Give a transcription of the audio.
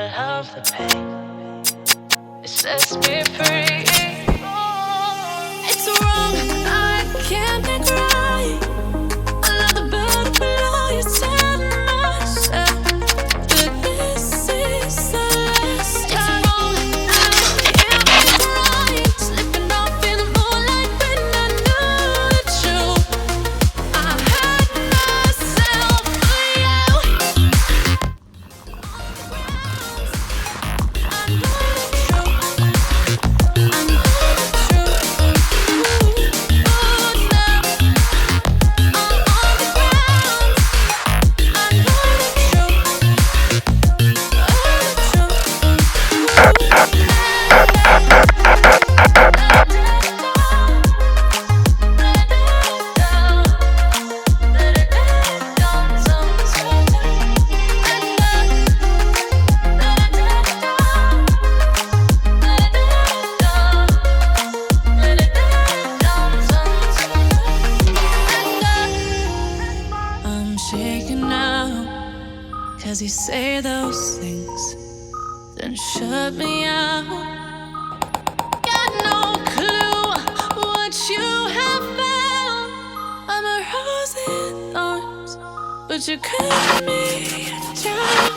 love the pain. It sets me free. It's wrong, I can't make right. I love the bird below you, tell myself that this is the last time. It's wrong, I can't make right. Slipping off in the moonlight when I knew the truth. I hurt myself for you. I know the truth. I know the truth. Oh, now I'm on the ground. I know the truth. I'm shaking now, 'cause you say those things, then shut me out. Got no clue what you have found. I'm a rose in thorns, but you cut me down.